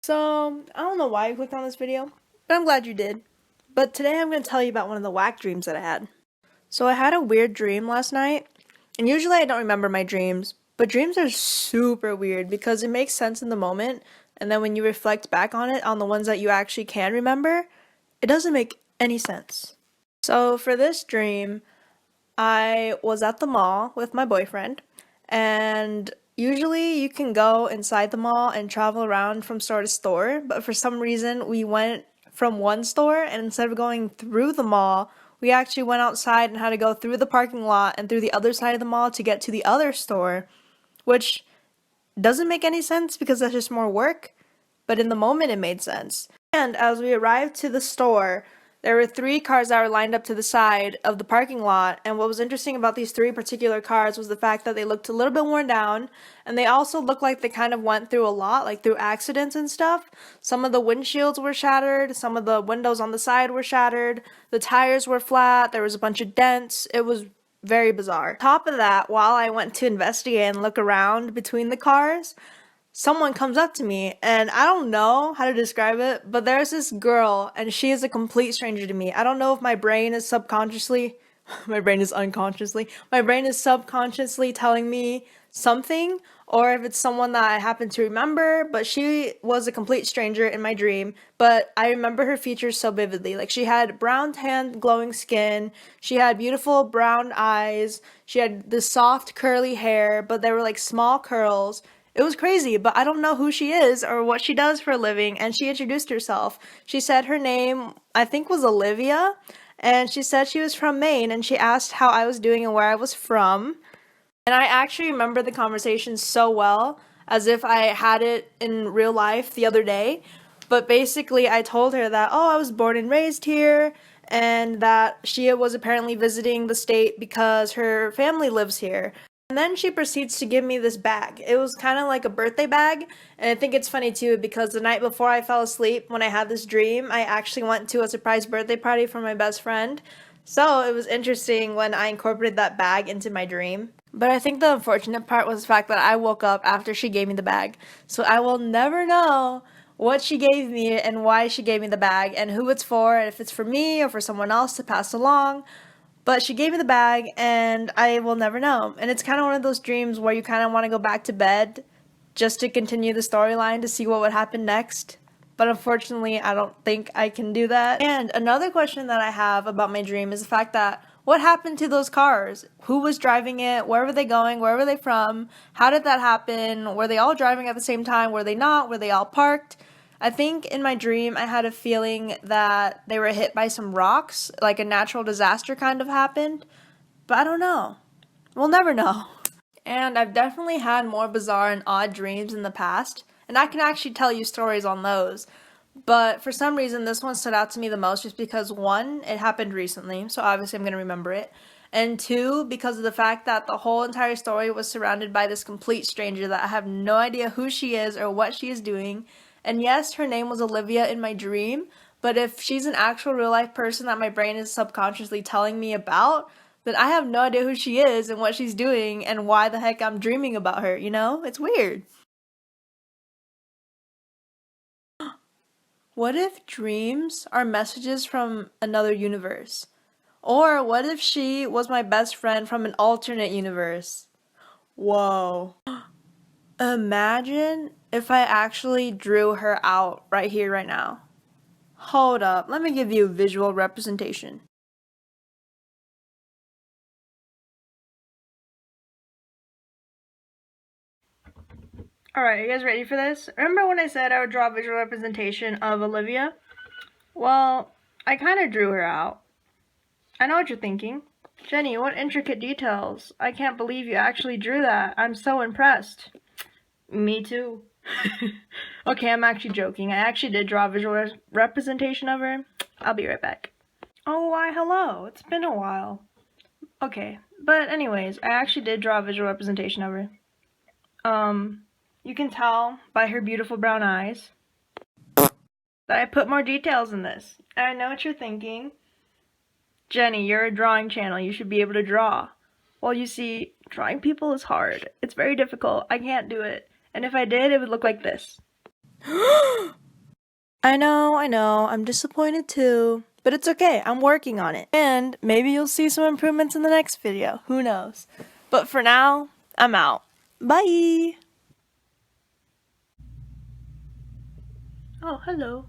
So, I don't know why you clicked on this video, but I'm glad you did. But today I'm going to tell you about one of the whack dreams that I had. So, I had a weird dream last night, and usually I don't remember my dreams, but dreams are super weird because it makes sense in the moment, and then when you reflect back on it, on the ones that you actually can remember, it doesn't make any sense. So, for this dream, I was at the mall with my boyfriend, and usually you can go inside the mall and travel around from store to store, but for some reason we went from one store, and instead of going through the mall, we actually went outside and had to go through the parking lot and through the other side of the mall to get to the other store, which doesn't make any sense because that's just more work, but in the moment it made sense. And as we arrived to the store, there were three cars that were lined up to the side of the parking lot, and what was interesting about these three particular cars was the fact that they looked a little bit worn down, and they also looked like they kind of went through a lot, like through accidents and stuff. Some of the windshields were shattered, some of the windows on the side were shattered, the tires were flat, there was a bunch of dents. It was very bizarre. Top of that, while I went to investigate and look around between the cars, someone comes up to me, and I don't know how to describe it, but there's this girl and she is a complete stranger to me. I don't know if my brain is subconsciously my brain is unconsciously my brain is subconsciously telling me something, or if it's someone that I happen to remember, but she was a complete stranger in my dream, but I remember her features so vividly. Like, she had brown tanned glowing skin, she had beautiful brown eyes, she had this soft curly hair, but they were like small curls. It was crazy, but I don't know who she is or what she does for a living, and she introduced herself. She said her name, I think, was Olivia, and she said she was from Maine, and she asked how I was doing and where I was from. And I actually remember the conversation so well, as if I had it in real life the other day. But basically, I told her that, oh, I was born and raised here, and that she was apparently visiting the state because her family lives here. And then she proceeds to give me this bag. It was kind of like a birthday bag, and I think it's funny too because the night before I fell asleep, when I had this dream, I actually went to a surprise birthday party for my best friend. So it was interesting when I incorporated that bag into my dream. But I think the unfortunate part was the fact that I woke up after she gave me the bag. So I will never know what she gave me and why she gave me the bag and who it's for, and if it's for me or for someone else to pass along. But she gave me the bag, and I will never know. And it's kind of one of those dreams where you kind of want to go back to bed just to continue the storyline to see what would happen next. But unfortunately, I don't think I can do that. And another question that I have about my dream is the fact that what happened to those cars? Who was driving it? Where were they going? Where were they from? How did that happen? Were they all driving at the same time? Were they not? Were they all parked? I think in my dream I had a feeling that they were hit by some rocks, like a natural disaster kind of happened, but I don't know. We'll never know. And I've definitely had more bizarre and odd dreams in the past, and I can actually tell you stories on those. But for some reason, this one stood out to me the most just because, one, it happened recently, so obviously I'm going to remember it. And two, because of the fact that the whole entire story was surrounded by this complete stranger that I have no idea who she is or what she is doing. And yes, her name was Olivia in my dream, but if she's an actual real life person that my brain is subconsciously telling me about, then I have no idea who she is and what she's doing and why the heck I'm dreaming about her, you know? It's weird. What if dreams are messages from another universe? Or what if she was my best friend from an alternate universe? Whoa. Imagine if I actually drew her out right here, right now. Hold up, let me give you a visual representation. Alright, you guys ready for this? Remember when I said I would draw a visual representation of Olivia? Well, I kind of drew her out. I know what you're thinking. Jenny, what intricate details. I can't believe you actually drew that. I'm so impressed. Me too. Okay, I'm actually joking. I actually did draw a visual representation of her. I'll be right back. Oh, why, hello. It's been a while. Okay, but anyways, I actually did draw a visual representation of her. You can tell by her beautiful brown eyes that I put more details in this. I know what you're thinking. Jenny, you're a drawing channel. You should be able to draw. Well, you see, drawing people is hard. It's very difficult. I can't do it. And if I did, it would look like this. I know, I'm disappointed too. But it's okay, I'm working on it. And maybe you'll see some improvements in the next video, who knows. But for now, I'm out. Bye! Oh, hello.